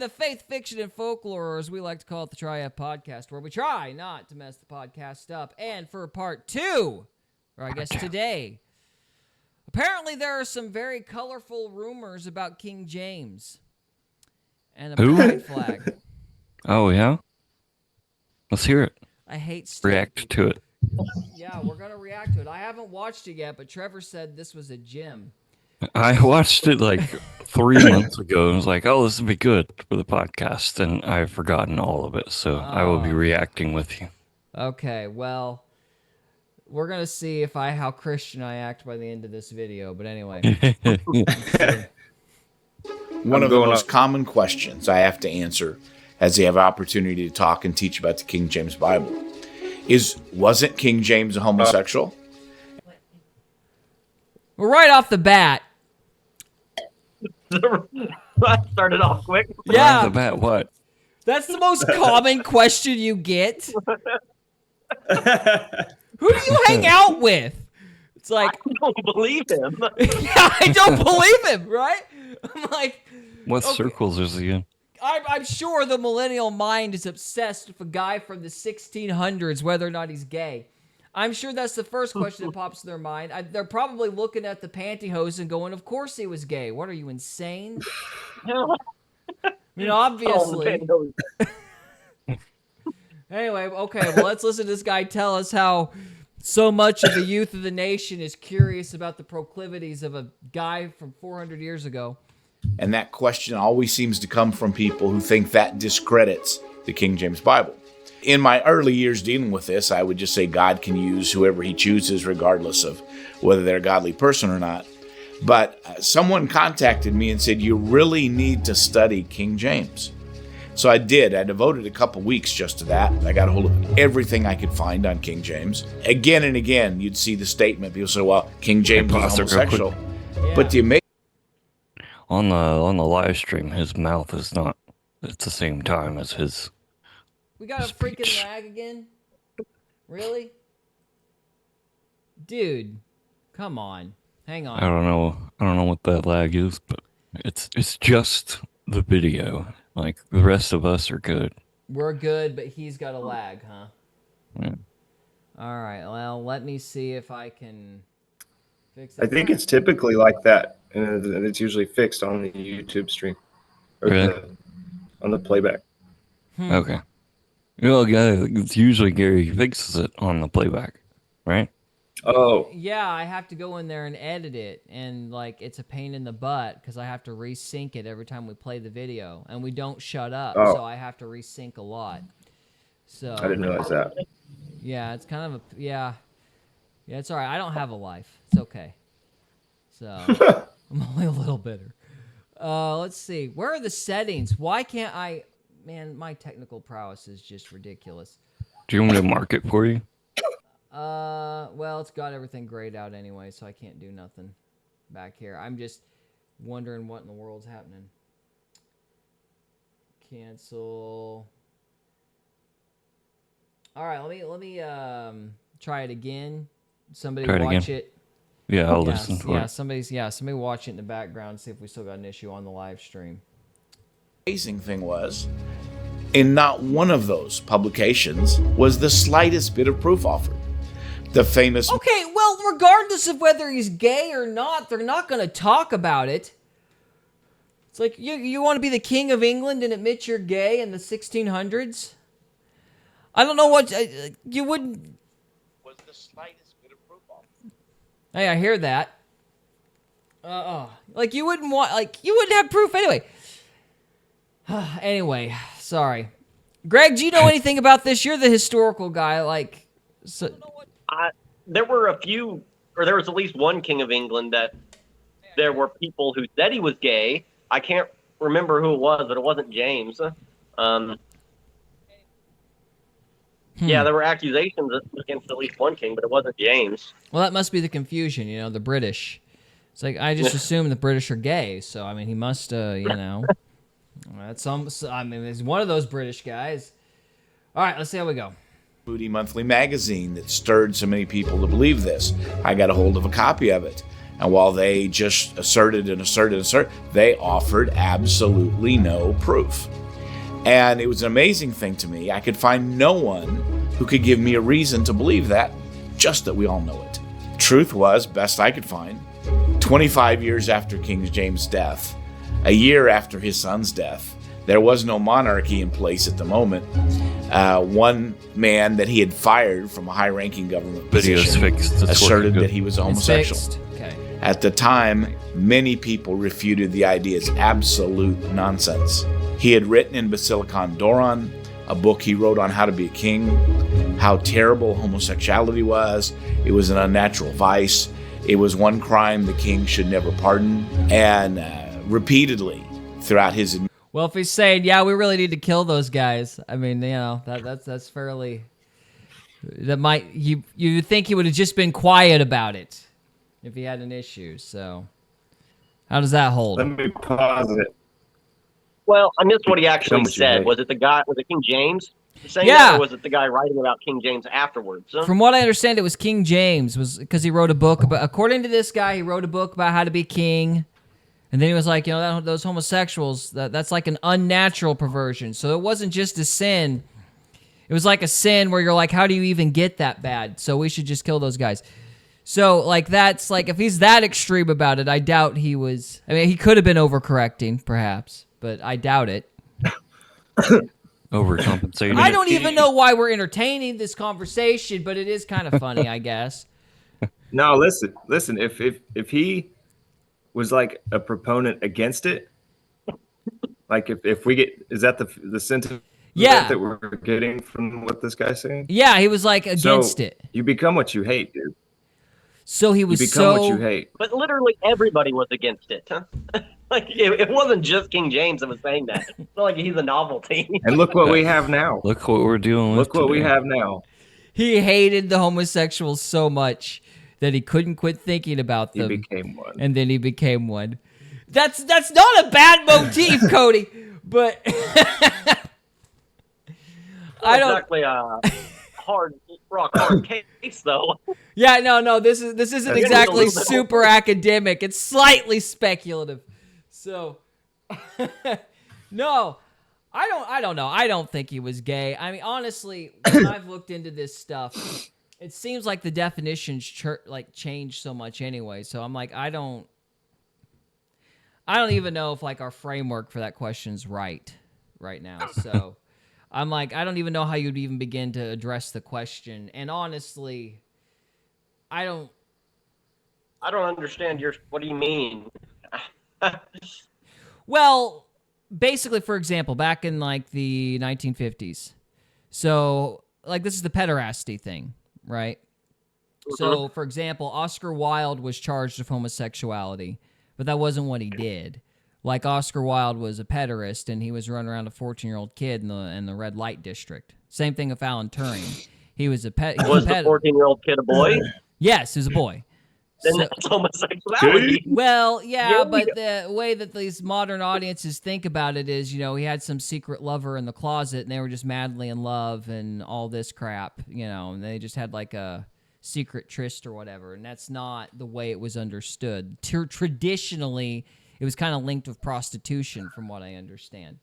the Faith, Fiction, and Folklore, or as we like to call it, the Triad Podcast, where we try not to mess the podcast up. And for part 2, or I guess today, apparently there are some very colorful rumors about King James and the pride flag. Oh, yeah? Let's hear it. I hate react to it. Yeah, we're going to react to it. I haven't watched it yet, but Trevor said this was a gem. I watched it like 3 months ago and was like, oh, this would be good for the podcast, and I've forgotten all of it, so I will be reacting with you. Okay, well, we're going to see how Christian I act by the end of this video, but anyway. One of the most common questions I have to answer as they have opportunity to talk and teach about the King James Bible is, wasn't King James a homosexual? Well, right off the bat. That started off quick. Yeah. Right off the bat, what? That's the most common question you get. Who do you hang out with? It's like, I don't believe him. Yeah, I don't believe him, right? I'm like, what circles is he in? I'm sure the millennial mind is obsessed with a guy from the 1600s, whether or not he's gay. I'm sure that's the first question that pops in their mind. They're probably looking at the pantyhose and going, of course he was gay. What, are you insane? I mean, obviously. Anyway, okay, well, let's listen to this guy tell us how so much of the youth of the nation is curious about the proclivities of a guy from 400 years ago. And that question always seems to come from people who think that discredits the King James Bible. In my early years dealing with this, I would just say God can use whoever he chooses, regardless of whether they're a godly person or not. But someone contacted me and said, you really need to study King James. So I did. I devoted a couple weeks just to that. I got a hold of everything I could find on King James. Again and again, you'd see the statement. People say, well, King James is homosexual. Yeah. But the amazing On the live stream, his mouth is not at the same time as his. We got a freaking lag again? Really? Dude, come on. Hang on. I don't know what that lag is, but it's just the video. Like, the rest of us are good. We're good, but he's got a lag, huh? Yeah. All right, well, let me see if I can fix it. I think it's typically like that, and it's usually fixed on the YouTube stream. Or Really? On the playback. Okay. Well, yeah, it's usually Gary fixes it on the playback, right? Oh. Yeah, I have to go in there and edit it, and like it's a pain in the butt because I have to resync it every time we play the video, and we don't shut up, so I have to resync a lot. So I didn't realize that. Yeah, it's kind of yeah, it's all right. I don't have a life. It's okay. So I'm only a little bitter. Let's see. Where are the settings? Why can't I? Man, my technical prowess is just ridiculous. Do you want me to mark it for you? Well, it's got everything grayed out anyway, so I can't do nothing back here. I'm just wondering what in the world's happening. Cancel. All right, let me try it again. Somebody watch it. Yeah, I'll listen to it. Somebody watch it in the background, see if we still got an issue on the live stream. amazing thing was, in not one of those publications was the slightest bit of proof offered. The famous... Okay, well, regardless of whether he's gay or not, they're not going to talk about it. It's like, you want to be the king of England and admit you're gay in the 1600s? I don't know what... you wouldn't... Was the slightest bit of proof offered. Hey, I hear that. Like, you wouldn't want... Like, you wouldn't have proof anyway. Anyway, sorry. Greg, do you know anything about this? You're the historical guy, like... So, there were a few, or there was at least one king of England that there were people who said he was gay. I can't remember who it was, but it wasn't James. Yeah, there were accusations against at least one king, but it wasn't James. Well, that must be the confusion, you know, the British. It's like, I just assume the British are gay, so, I mean, he must, you know... That's I mean, he's one of those British guys. All right, let's see how we go. Moody Monthly magazine that stirred so many people to believe this. I got a hold of a copy of it. And while they just asserted, they offered absolutely no proof. And it was an amazing thing to me. I could find no one who could give me a reason to believe that, just that we all know it. Truth was, best I could find, 25 years after King James' death, a year after his son's death, there was no monarchy in place at the moment. One man that he had fired from a high-ranking government position asserted that he was a homosexual. Okay. At the time, many people refuted the idea as absolute nonsense. He had written in Basilicon Doron, a book he wrote on how to be a king, how terrible homosexuality was. It was an unnatural vice. It was one crime the king should never pardon. And repeatedly throughout his... Well, if he's saying, yeah, we really need to kill those guys, I mean, that's fairly... That might... You think he would have just been quiet about it if he had an issue, so... How does that hold? Let me pause it. Well, I missed what he actually said. Was it King James saying that, or was it the guy writing about King James afterwards? Huh? From what I understand, it was King James, was because he wrote a book about... According to this guy, he wrote a book about how to be king... And then he was like, those homosexuals, that's like an unnatural perversion. So it wasn't just a sin. It was like a sin where you're like, how do you even get that bad? So we should just kill those guys. So, like, that's like, if he's that extreme about it, I doubt he was... I mean, he could have been overcorrecting, perhaps, but I doubt it. Overcompensating. I don't even know why we're entertaining this conversation, but it is kind of funny, I guess. No, listen. If he was like a proponent against it, like if we get, is that the sentiment that we're getting from what this guy's saying? Yeah, he was like against it. You become what you hate, dude. So he was what you hate. But literally everybody was against it, huh? Like it wasn't just King James that was saying that. It's not like he's a novelty. And look what we have now. Look what we're dealing with. Look what we have now. He hated the homosexuals so much that he couldn't quit thinking about them. He became one. And then he became one. That's not a bad motif, Cody, but I don't exactly rock hard case though. Yeah, no, this isn't exactly super academic. It's slightly speculative. So no, I don't know. I don't think he was gay. I mean, honestly, when I've looked into this stuff, it seems like the definitions change so much anyway. So I'm like, I don't even know if like our framework for that question's right now. So I'm like, I don't even know how you'd even begin to address the question. And honestly, I don't understand what do you mean? Well, basically, for example, back in like the 1950s. So like this is the pederasty thing. Right? So, for example, Oscar Wilde was charged with homosexuality, but that wasn't what he did. Like, Oscar Wilde was a pederast, and he was running around a 14-year-old kid in the red light district. Same thing with Alan Turing. He was a pet. Was the 14-year-old kid a boy? Yes, he was a boy. Then that's homosexuality. Well, yeah, but the way that these modern audiences think about it is, he had some secret lover in the closet and they were just madly in love and all this crap, and they just had like a secret tryst or whatever. And that's not the way it was understood. Traditionally, it was kind of linked with prostitution from what I understand.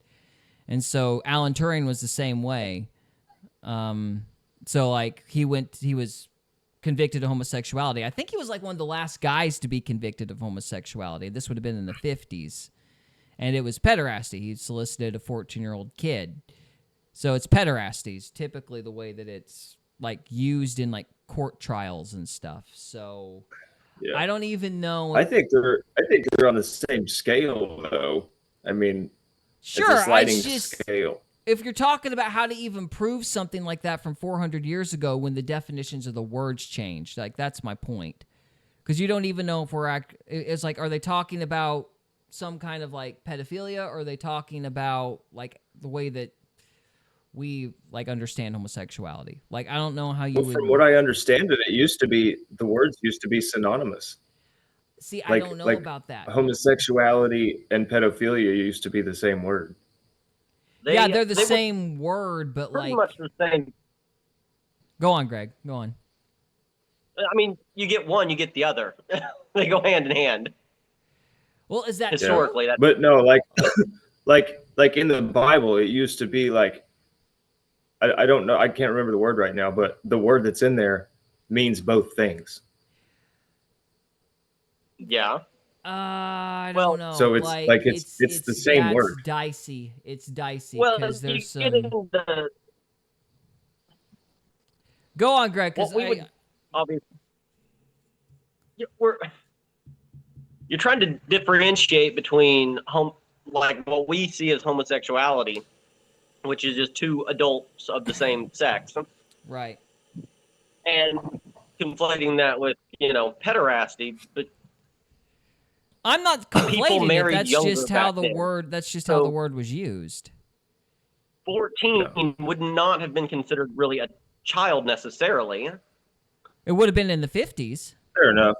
And so Alan Turing was the same way. So like he was convicted of homosexuality. I think he was like one of the last guys to be convicted of homosexuality. This would have been in the 50s. And it was pederasty. He solicited a 14-year-old kid. So it's pederasty is typically the way that it's like used in like court trials and stuff. So yeah. I don't even know. I think they're on the same scale though. I mean, sure, it's a sliding scale. If you're talking about how to even prove something like that from 400 years ago when the definitions of the words changed, like that's my point. Because you don't even know if it's like, are they talking about some kind of like pedophilia, or are they talking about like the way that we like understand homosexuality? Like, I don't know how you would... From what I understand, the words used to be synonymous. See, I don't know about that. Homosexuality and pedophilia used to be the same word. They're the same word, but pretty like... much the same. Go on, Greg. Go on. I mean, you get one, you get the other. They go hand in hand. Well, is that Historically, true? that But no, like in the Bible, it used to be like I don't know, I can't remember the word right now, but the word that's in there means both things. yeah. I Well, don't know. So it's like it's the same yeah, word. it's dicey. It's dicey Well, because you there's get some. into Go on, Greg. Because what we would obviously you're trying to differentiate between like what we see as homosexuality, which is just two adults of the same sex, right. and conflating that with pederasty. But I'm not people conflating it. married That's younger just how back the then. word. That's just how the So word was used. 14 would not have been considered really a child necessarily. It would have been in the 50s. Fair enough.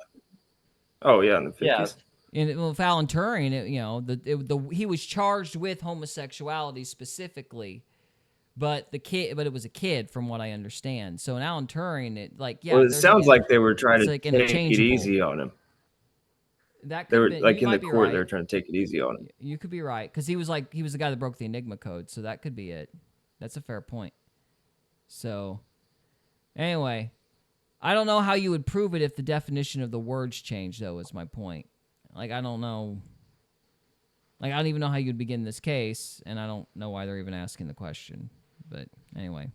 Oh yeah, in the 50s. Yes. With Alan Turing, he was charged with homosexuality specifically, but it was a kid, from what I understand. So in Alan Turing, Well, it sounds like they were trying it's to like take it interchangeable. easy on him. That They could were be, like you in the might be court. right. They were trying to take it easy on him. You could be right, because he was the guy that broke the Enigma code, so that could be it. That's a fair point. So, anyway, I don't know how you would prove it if the definition of the words changed, though, is my point. Like, I don't know. Like, I don't even know how you'd begin this case, and I don't know why they're even asking the question. But, anyway.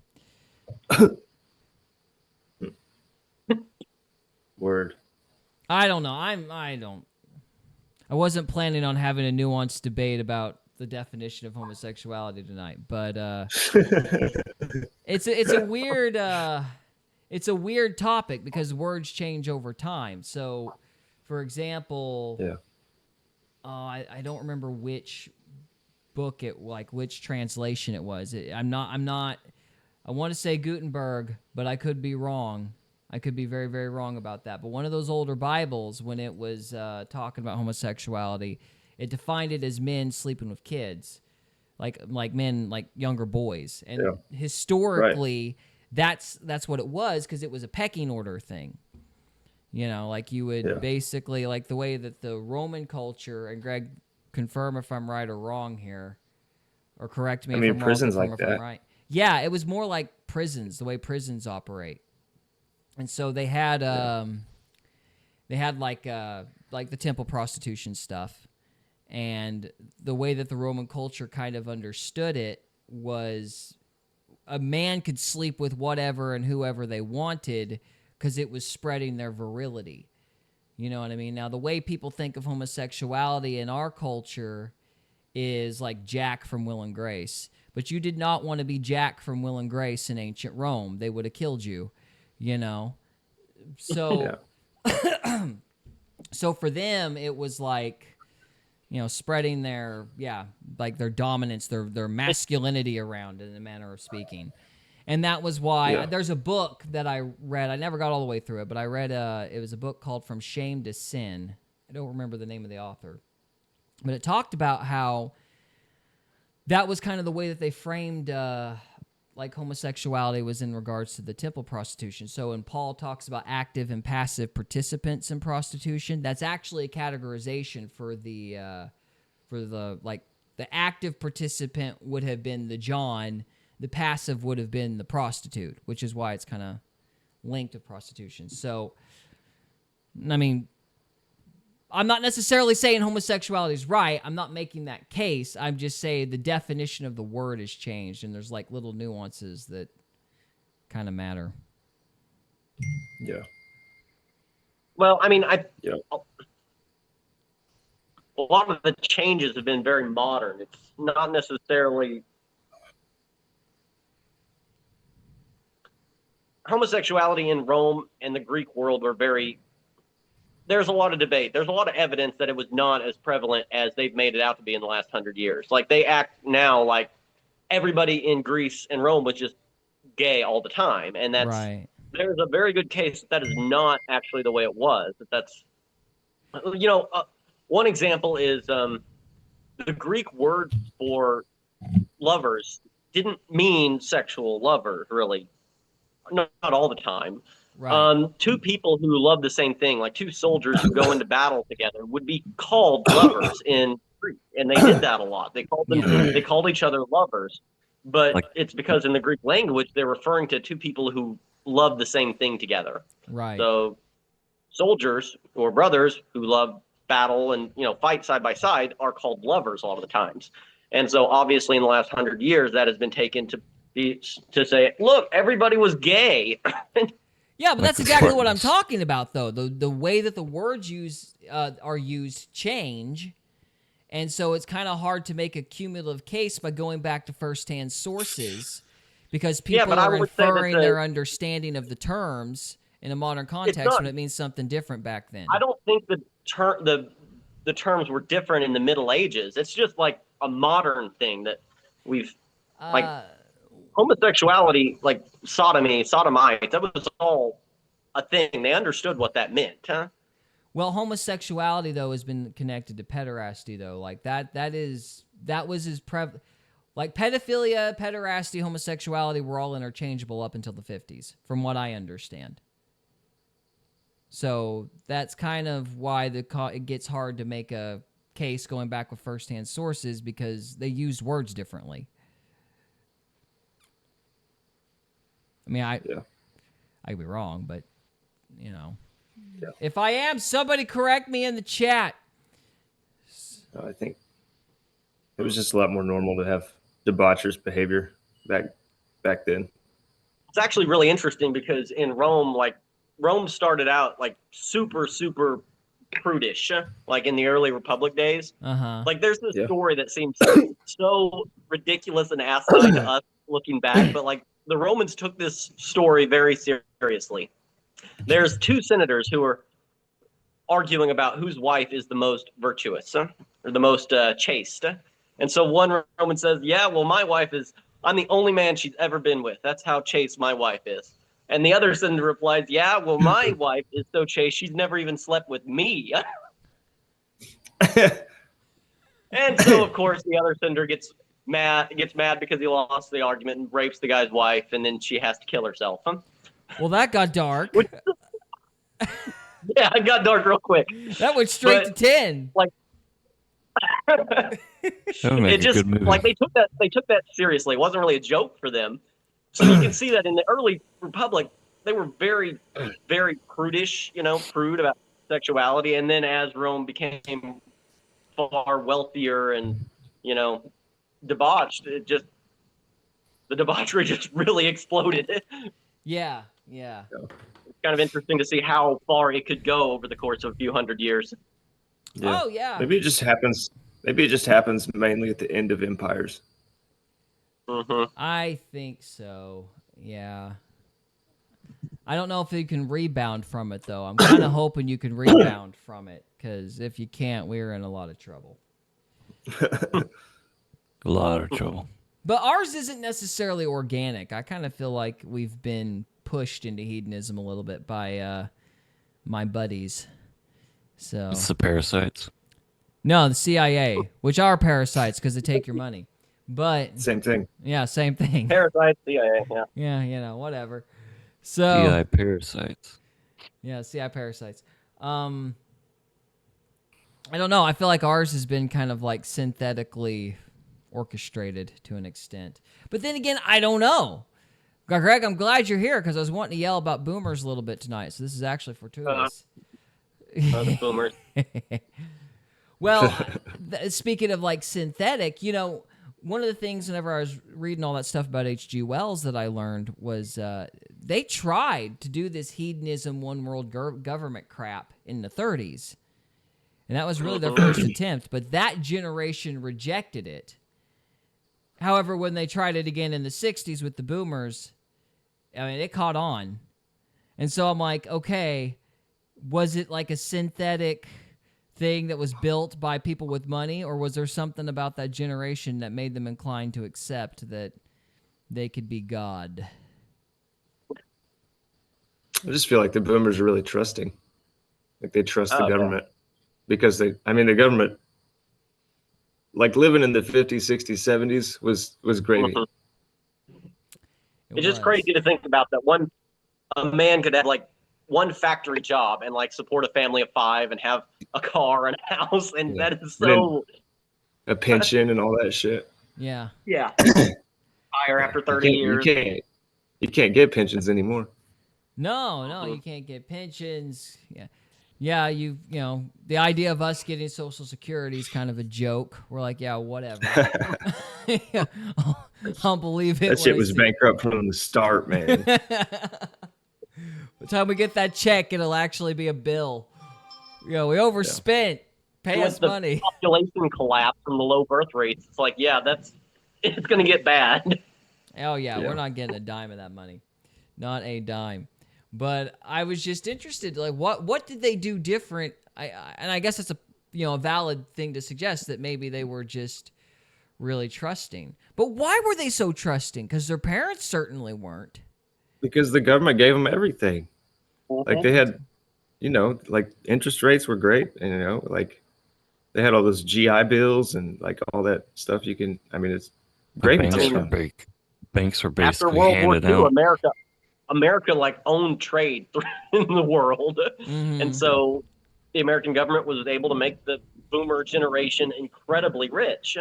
Word. I don't know. I wasn't planning on having a nuanced debate about the definition of homosexuality tonight, but it's a weird topic because words change over time. So, for example, Yeah. I don't remember which book which translation it was. I want to say Gutenberg, but I could be wrong. I could be very, very wrong about that. But one of those older Bibles, when it was talking about homosexuality, it defined it as men sleeping with kids, like men, like younger boys. And historically, that's what it was, because it was a pecking order thing. Like you would basically, like the way that the Roman culture, and Greg, confirm if I'm right or wrong here, or correct me if I'm wrong, prisons confirm like if that. I'm right. Yeah, it was more like prisons, the way prisons operate. And so they had like the temple prostitution stuff, and the way that the Roman culture kind of understood it was a man could sleep with whatever and whoever they wanted because it was spreading their virility. You know what I mean? Now, the way people think of homosexuality in our culture is like Jack from Will and Grace. But you did not want to be Jack from Will and Grace in ancient Rome. They would have killed you, So, so for them, it was like, spreading their dominance, their masculinity around, in a manner of speaking. And that was why there's a book that I read. I never got all the way through it, but I read it was a book called From Shame to Sin. I don't remember the name of the author. But it talked about how that was kind of the way that they framed homosexuality was in regards to the temple prostitution. So when Paul talks about active and passive participants in prostitution, that's actually a categorization for the active participant would have been the John, the passive would have been the prostitute, which is why it's kind of linked to prostitution. So, I mean, I'm not necessarily saying homosexuality is right. I'm not making that case. I'm just saying the definition of the word has changed, and there's like little nuances that kind of matter. Yeah. Well, I mean, a lot of the changes have been very modern. It's not necessarily homosexuality in Rome and the Greek world were very. There's a lot of debate. There's a lot of evidence that it was not as prevalent as they've made it out to be in the last 100 years. Like, they act now like everybody in Greece and Rome was just gay all the time. And that's right. There's a very good case that is not actually the way it was. One example is the Greek word for lovers didn't mean sexual lovers, really. Not all the time. Right. Two people who love the same thing, like two soldiers who go into battle together, would be called lovers in Greek, and they did that a lot. Yeah. They called each other lovers, but Like- it's because in the Greek language they're referring to two people who love the same thing together. Right. So soldiers or brothers who love battle and fight side by side are called lovers a lot of the times. And so obviously in the last 100 years that has been taken to say, look, everybody was gay. Yeah, but Like that's the exactly what I'm Spartans. talking about, though. The way that the words are used change, and so it's kind of hard to make a cumulative case by going back to firsthand sources, because people but I are would say that inferring their understanding of the terms in a modern context not- when it means something different back then. I don't think the terms were different in the Middle Ages. It's just like a modern thing that we've like homosexuality, like sodomites, that was all a thing. They understood what that meant, huh? Well, homosexuality though has been connected to pederasty though. Like that was his like pedophilia, pederasty, homosexuality were all interchangeable up until the 50s, from what I understand. So that's kind of why it gets hard to make a case going back with firsthand sources, because they used words differently. I mean, I could be wrong, but if I am, somebody correct me in the chat. I think it was just a lot more normal to have debaucherous behavior back then. It's actually really interesting because in Rome, like Rome started out like super, super prudish, like in the early Republic days. Like there's this story that seems so ridiculous and asinine to us looking back, but like the Romans took this story very seriously. There's two senators who are arguing about whose wife is the most virtuous or the most chaste. And so one Roman says, yeah, well, I'm the only man she's ever been with. That's how chaste my wife is. And the other senator replies, yeah, well, my wife is so chaste, she's never even slept with me. And so, of course, the other senator gets mad because he lost the argument and rapes the guy's wife, and then she has to kill herself. Well, that got dark. Yeah, it got dark real quick. That went straight to 10. Like, That would make a good movie. like they took that seriously. It wasn't really a joke for them. So you can see that in the early Republic, they were very, very prudish, prude about sexuality. And then as Rome became far wealthier and, debauched, the debauchery just really exploded. Yeah. It's kind of interesting to see how far it could go over the course of a few hundred years. Yeah. Oh, yeah. Maybe it just happens mainly at the end of empires. Mm-hmm. I think so. Yeah. I don't know if you can rebound from it, though. I'm kind of hoping you can rebound from it, because if you can't, we're in a lot of trouble. A lot of trouble. But ours isn't necessarily organic. I kind of feel like we've been pushed into hedonism a little bit by my buddies. So It's the parasites. no, the CIA, which are parasites because they take your money. But Same thing. yeah, same thing. Parasites, CIA, yeah. Yeah, whatever. So GI parasites. yeah, CI parasites. I don't know. I feel like ours has been kind of like synthetically orchestrated to an extent. But then again, I don't know. Greg, I'm glad you're here because I was wanting to yell about boomers a little bit tonight. So this is actually fortuitous. The boomers. Well, speaking of like synthetic, one of the things whenever I was reading all that stuff about H.G. Wells that I learned was they tried to do this hedonism, one world government crap in the 30s. And that was really their first attempt, but that generation rejected it. However, when they tried it again in the 60s with the boomers, I mean, it caught on. And so I'm like, okay, was it like a synthetic thing that was built by people with money, or was there something about that generation that made them inclined to accept that they could be God? I just feel like the boomers are really trusting. Like they trust the government because the government, like living in the 50s, 60s, 70s was gravy. It's just crazy to think about that one a man could have like one factory job and like support a family of 5 and have a car and a house, and that is so a pension and all that shit. Yeah. yeah. Hire after 30 years. You can't get pensions anymore. No, you can't get pensions. Yeah, you know, the idea of us getting Social Security is kind of a joke. We're like, yeah, whatever. Yeah, I'll believe it. That shit was bankrupt from the start, man. By the time we get that check, it'll actually be a bill. You know, we overspent. Pay us money. Population collapse from the low birth rates. It's like, yeah, it's going to get bad. Oh, yeah, we're not getting a dime of that money. Not a dime. But I was just interested, like, what did they do different? And I guess it's a valid thing to suggest that maybe they were just really trusting. But why were they so trusting? Because their parents certainly weren't. Because the government gave them everything. Like they had, like interest rates were great, and like they had all those GI bills and like all that stuff. It's great. Banks were basically after World War handed II, out. America like owned trade in the world, and so the American government was able to make the boomer generation incredibly rich,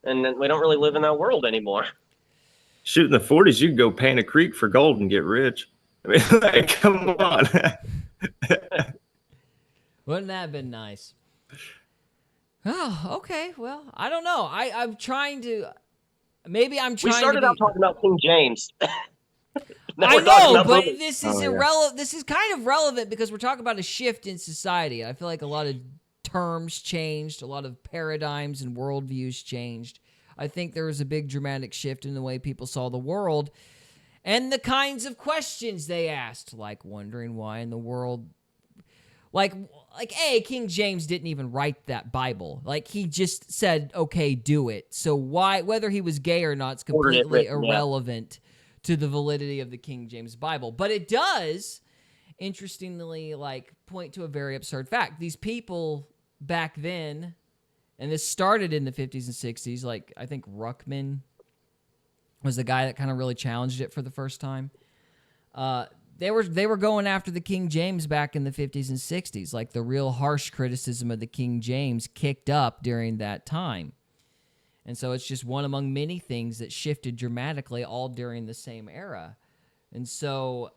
and then we don't really live in that world anymore. Shoot, in the 40s, you could go Panther Creek for gold and get rich. I mean, like, come on. Wouldn't that have been nice? Oh, okay. Well, I don't know. I'm trying to. Maybe I'm trying. We started out talking about King James. I know, but this is irrelevant. This is kind of relevant because we're talking about a shift in society. I feel like a lot of terms changed, a lot of paradigms and worldviews changed. I think there was a big dramatic shift in the way people saw the world and the kinds of questions they asked, like wondering why in the world, like King James didn't even write that Bible. Like he just said, okay, do it. So why, whether he was gay or not, it's completely irrelevant to the validity of the King James Bible. But it does, interestingly, like point to a very absurd fact. These people back then, and this started in the 50s and 60s, like I think Ruckman was the guy that kind of really challenged it for the first time. They were going after the King James back in the 50s and 60s. Like the real harsh criticism of the King James kicked up during that time. And so it's just one among many things that shifted dramatically all during the same era. And so,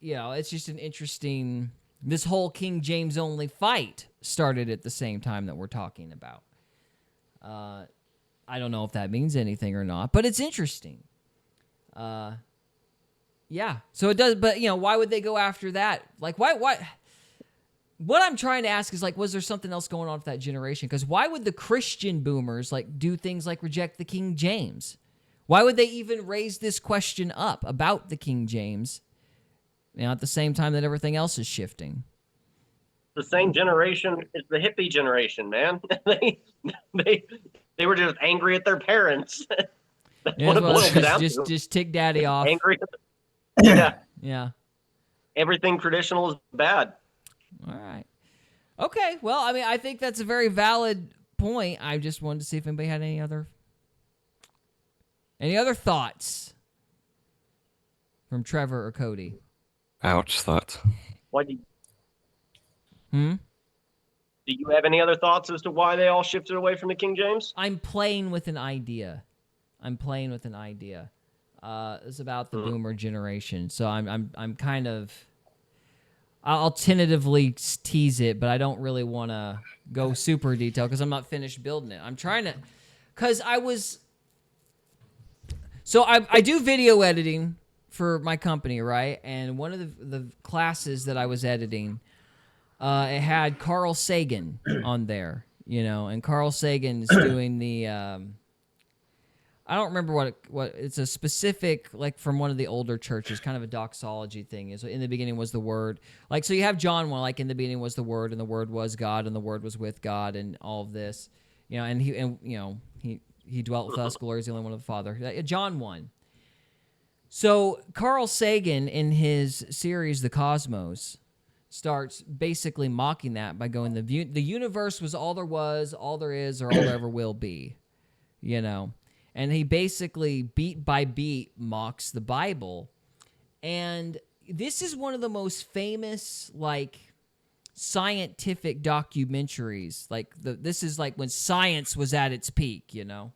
it's just an interesting... This whole King James only fight started at the same time that we're talking about. I don't know if that means anything or not, but it's interesting. Yeah, so it does, but, why would they go after that? Like, why? What I'm trying to ask is, like, was there something else going on with that generation? Because why would the Christian boomers, like, do things like reject the King James? Why would they even raise this question up about the King James, at the same time that everything else is shifting? The same generation is the hippie generation, man. They were just angry at their parents. That's what it boils down to. Just tick daddy off. Angry. Yeah. Yeah. Everything traditional is bad. All right. Okay. Well, I think that's a very valid point. I just wanted to see if anybody had any other thoughts from Trevor or Cody. Ouch, thoughts. Why do you have any other thoughts as to why they all shifted away from the King James? I'm playing with an idea. It's about the boomer generation. So I'm kind of... I'll tentatively tease it, but I don't really want to go super detailed because I'm not finished building it. I'm trying to... Because I do video editing for my company, right? And one of the classes that I was editing, it had Carl Sagan on there, and Carl Sagan is doing the... I don't remember what it's a specific, like from one of the older churches, kind of a doxology thing. Is in the beginning was the Word. Like, so you have John 1, like in the beginning was the Word, and the Word was God, and the Word was with God, and all of this, and he dwelt with us, glory is the only one of the Father. John 1. So Carl Sagan in his series The Cosmos starts basically mocking that by going, the universe was all there was, all there is, or all there ever will be, And he basically, beat by beat, mocks the Bible. And this is one of the most famous, like, scientific documentaries. Like, this is like when science was at its peak, you know?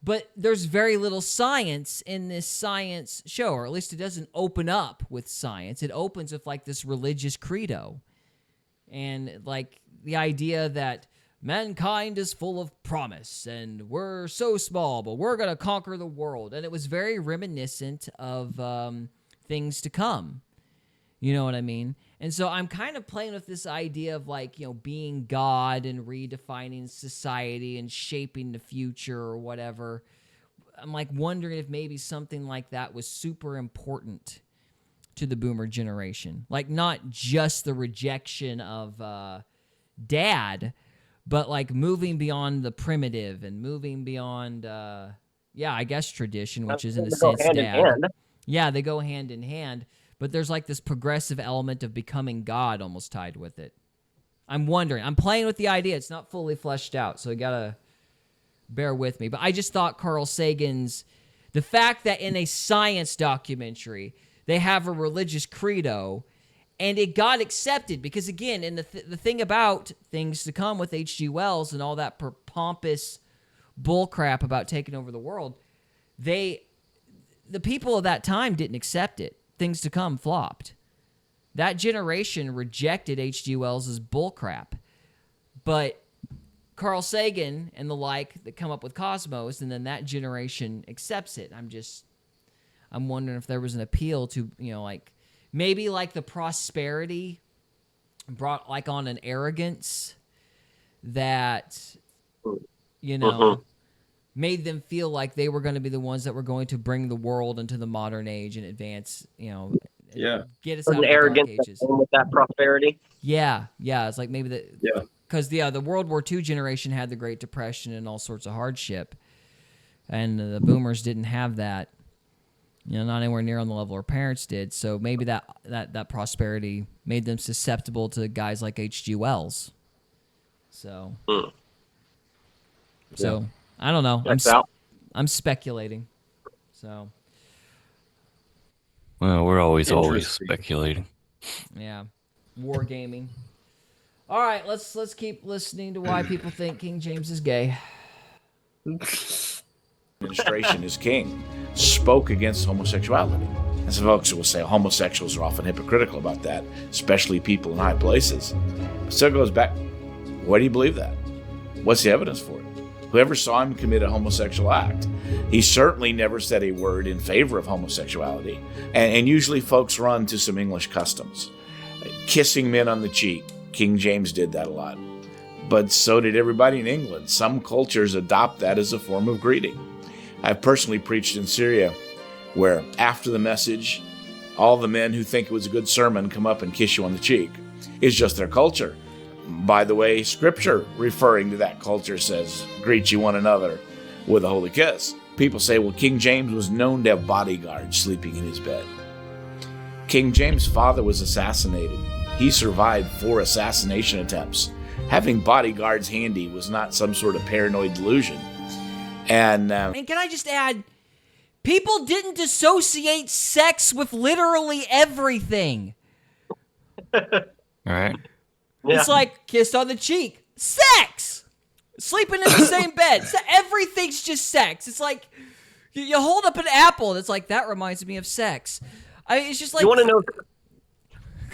But there's very little science in this science show, or at least it doesn't open up with science. It opens with, like, this religious credo. And, like, the idea that mankind is full of promise, and we're so small, but we're going to conquer the world. And it was very reminiscent of things to come. You know what I mean? And so I'm kind of playing with this idea of, like, you know, being God and redefining society and shaping the future or whatever. I'm, like, wondering if maybe something like that was super important to the boomer generation. Like, not just the rejection of dad, but, like, moving beyond the primitive and moving beyond, I guess tradition, which is in a sense dad. Yeah, they go hand in hand. But there's, like, this progressive element of becoming God almost tied with it. I'm wondering. I'm playing with the idea. It's not fully fleshed out, so you got to bear with me. But I just thought Carl Sagan's... The fact that in a science documentary, they have a religious credo, and it got accepted. Because, again, in the thing about things to come with H.G. Wells and all that pompous bullcrap about taking over the world, the people of that time didn't accept it. Things to Come flopped. That generation rejected H.G. Wells' bullcrap. But Carl Sagan and the like that come up with Cosmos, and then that generation accepts it. I'm wondering if there was an appeal to, you know, like, maybe like the prosperity brought, like, on an arrogance that, you know, made them feel like they were going to be the ones that were going to bring the world into the modern age and advance, you know, get us out of the dark ages. With that prosperity. Yeah. It's like maybe because the World War II generation had the Great Depression and all sorts of hardship, and the boomers didn't have that, you know, not anywhere near on the level our parents did. So maybe that prosperity made them susceptible to guys like H.G. Wells. So I don't know. I'm speculating. So. Well, we're always speculating. Yeah. Wargaming. All right, let's keep listening to why people think King James is gay. Administration as king spoke against homosexuality. And some folks will say homosexuals are often hypocritical about that, especially people in high places. But still goes back, why do you believe that? What's the evidence for it? Whoever saw him commit a homosexual act, he certainly never said a word in favor of homosexuality. And usually folks run to some English customs. Kissing men on the cheek, King James did that a lot. But so did everybody in England. Some cultures adopt that as a form of greeting. I've personally preached in Syria where after the message, all the men who think it was a good sermon come up and kiss you on the cheek. It's just their culture. By the way, Scripture referring to that culture says, greet you one another with a holy kiss. People say, well, King James was known to have bodyguards sleeping in his bed. King James' father was assassinated. He survived 4 assassination attempts. Having bodyguards handy was not some sort of paranoid delusion. And can I just add, people didn't associate sex with literally everything. All right. Yeah. It's like kissed on the cheek. Sex! Sleeping in the same bed. Everything's just sex. It's like you hold up an apple and it's like, that reminds me of sex. It's just like... You want to know...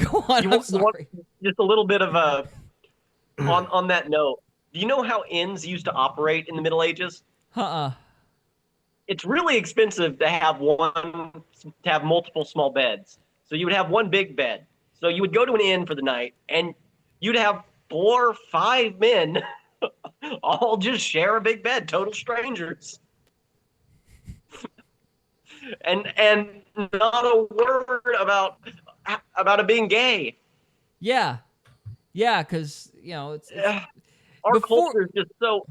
Go on, I'm sorry. Just a little bit of a... on that note, do you know how inns used to operate in the Middle Ages? It's really expensive to have multiple small beds. So you would have one big bed. So you would go to an inn for the night, and you'd have 4 or 5 men all just share a big bed, total strangers. and not a word about it being gay. Yeah, because, you know, it's our culture is just so...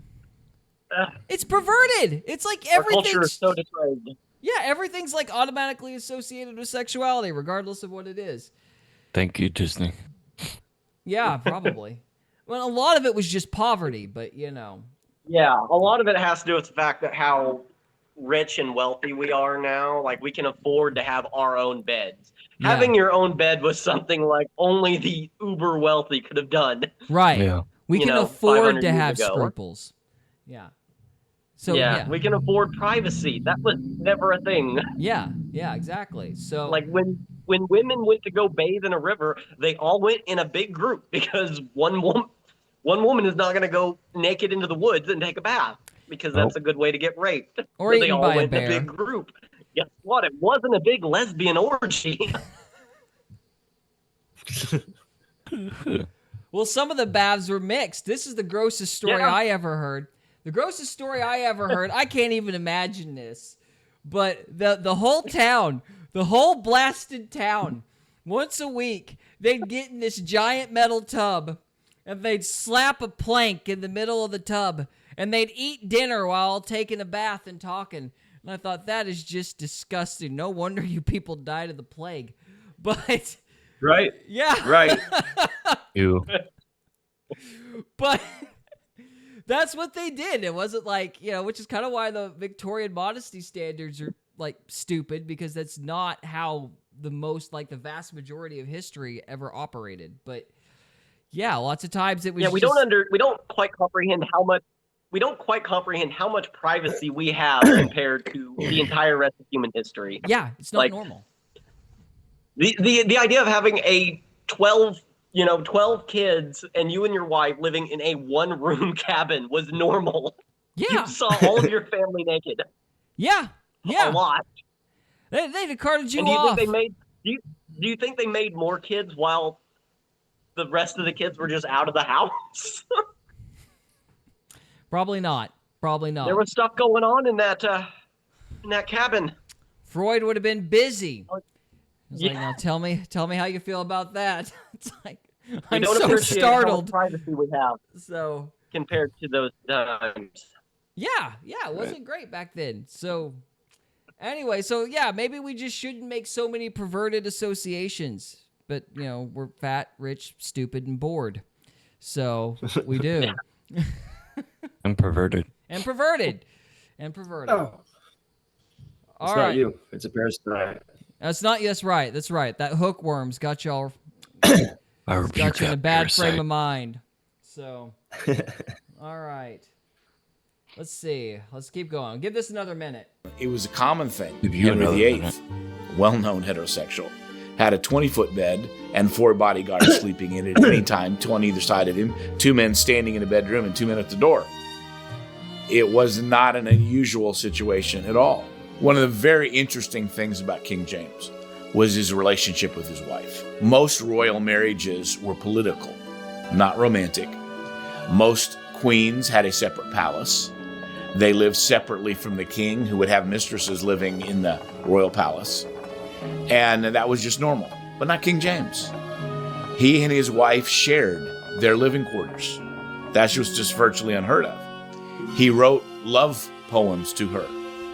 it's perverted. It's like everything. Our culture is so depraved. Yeah, everything's like automatically associated with sexuality, regardless of what it is. Thank you, Disney. Yeah, probably. Well, a lot of it was just poverty, but you know. Yeah, a lot of it has to do with the fact that how rich and wealthy we are now, like we can afford to have our own beds. Yeah. Having your own bed was something like only the uber wealthy could have done. Right. Yeah. We You can know, afford 500 to years have ago. scruples. Yeah. So yeah, we can afford privacy. That was never a thing. Yeah, exactly. So Like when women went to go bathe in a river, they all went in a big group because one woman is not going to go naked into the woods and take a bath because that's a good way to get raped. Or So they eaten all by a went in bear. a big group. Guess what? It wasn't a big lesbian orgy. Well, some of the baths were mixed. This is the grossest story Yeah. I ever heard. The grossest story I ever heard. I can't even imagine this. But the whole town, the whole blasted town, once a week, they'd get in this giant metal tub and they'd slap a plank in the middle of the tub and they'd eat dinner while taking a bath and talking. And I thought, that is just disgusting. No wonder you people died of the plague. But Right. yeah. Right. You. But that's what they did. It wasn't like, which is kind of why the Victorian modesty standards are like stupid, because that's not how the vast majority of history ever operated. But yeah, lots of times it was we don't quite comprehend how much privacy we have compared to the entire rest of human history. Yeah, it's not normal. The idea of having a 12 kids and you and your wife living in a one-room cabin was normal. Yeah. You saw all of your family naked. Yeah. A lot. They carted you And do you off. think they made do you think they made more kids while the rest of the kids were just out of the house? Probably not. There was stuff going on in that cabin. Freud would have been busy. It's Yeah. like, now tell me how you feel about that. It's like, We I'm don't so appreciate startled. how much privacy we have So compared to those times. yeah, it wasn't great back then. So anyway, maybe we just shouldn't make so many perverted associations. But we're fat, rich, stupid, and bored. So we do. I'm perverted. And perverted. Oh, All it's right. not you. It's a parasite. That's not. That's right. That's right. That hookworm's got y'all. I rebuke Got you in a that bad frame parasite. of mind. So, all right. Let's see. Let's keep going. Give this another minute. It was a common thing. Give you Henry another VIII, minute. well-known heterosexual, had a 20-foot bed and 4 bodyguards sleeping in it at any time, 2 on either side of him, 2 men standing in a bedroom and 2 men at the door. It was not an unusual situation at all. One of the very interesting things about King James was his relationship with his wife. Most royal marriages were political, not romantic. Most queens had a separate palace. They lived separately from the king, who would have mistresses living in the royal palace. And that was just normal, but not King James. He and his wife shared their living quarters. That was just virtually unheard of. He wrote love poems to her.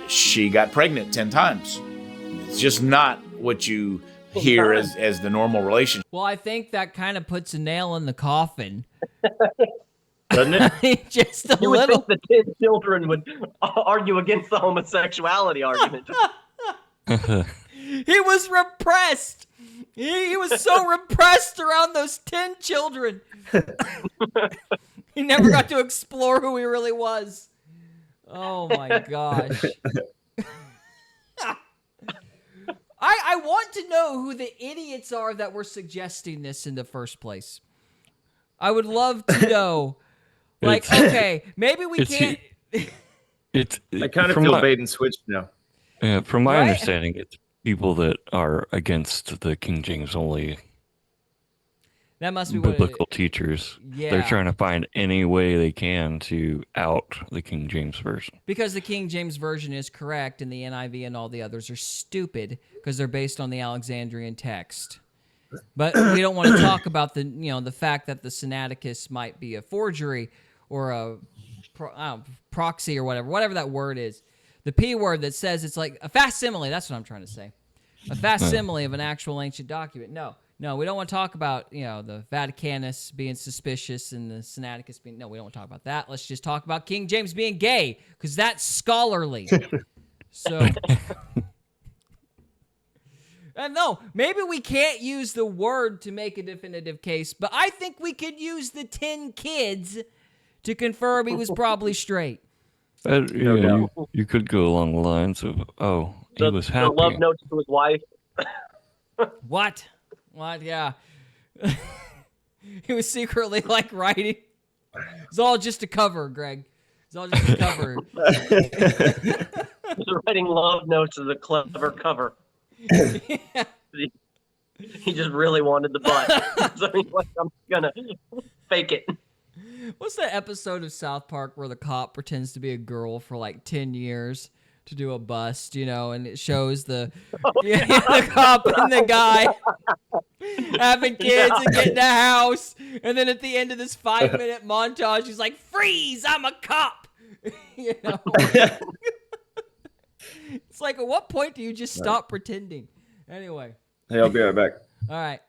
She got pregnant 10 times. It's just not what you hear as the normal relationship. Well, I think that kind of puts a nail in the coffin. Doesn't it? Just a You would little. think the 10 children would argue against the homosexuality argument. He was repressed. He was so repressed around those 10 children. He never got to explore who he really was. Oh my gosh. I want to know who the idiots are that were suggesting this in the first place. I would love to know. Like, okay, maybe we can't. I kind of from feel my, bait and switch now. from my Right? understanding, it's people that are against the King James only That must be what biblical teachers. Yeah. They're trying to find any way they can to out the King James version. Because the King James Version is correct and the NIV and all the others are stupid because they're based on the Alexandrian text. But we don't want to talk about the fact that the Sinaiticus might be a forgery or a proxy or whatever that word is. The P word that says it's like a facsimile. That's what I'm trying to say. A facsimile of an actual ancient document. No, we don't want to talk about, the Vaticanus being suspicious and the Sinaiticus being... No, we don't want to talk about that. Let's just talk about King James being gay, because that's scholarly. So, and no, maybe we can't use the word to make a definitive case, but I think we could use the 10 kids to confirm he was probably straight. You could go along the lines of, he was happy. The love notes to his wife. What? Yeah. He was secretly like writing. It's all just a cover, Greg. It's all just a cover. He's writing love notes as a clever cover. Yeah. He just really wanted the butt. So he's like, I'm gonna fake it. What's that episode of South Park where the cop pretends to be a girl for like 10 years to do a bust, and it shows the cop and the guy having kids and getting a house, and then at the end of this 5-minute montage, he's like, "Freeze! I'm a cop." It's like, at what point do you just stop pretending? Anyway. Hey, I'll be right back. All right.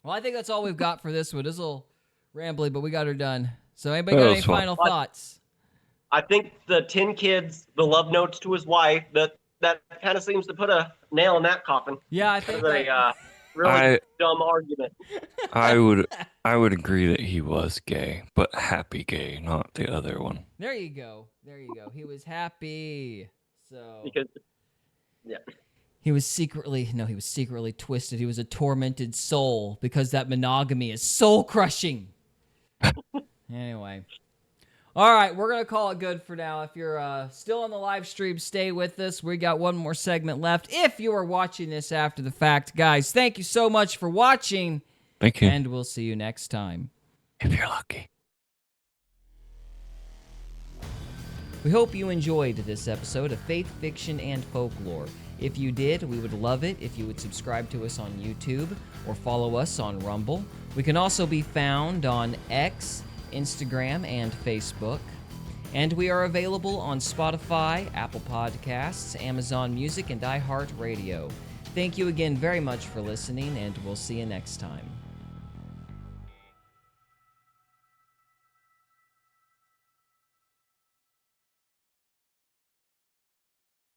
Well, I think that's all we've got for this one. It's a little rambly, but we got her done. So anybody got any final thoughts? I think the 10 kids, the love notes to his wife, that kind of seems to put a nail in that coffin. Yeah, I think a really dumb argument. I would agree that he was gay, but happy gay, not the other one. There you go. He was happy. So Because, yeah. he was secretly twisted. He was a tormented soul because that monogamy is soul crushing. Anyway. All right, we're going to call it good for now. If you're still on the live stream, stay with us. We got one more segment left. If you are watching this after the fact, guys, thank you so much for watching. Thank you. And we'll see you next time. If you're lucky. We hope you enjoyed this episode of Faith, Fiction, and Folklore. If you did, we would love it if you would subscribe to us on YouTube or follow us on Rumble. We can also be found on X, Instagram, and Facebook. And we are available on Spotify, Apple Podcasts, Amazon Music, and iHeartRadio. Thank you again very much for listening, and we'll see you next time.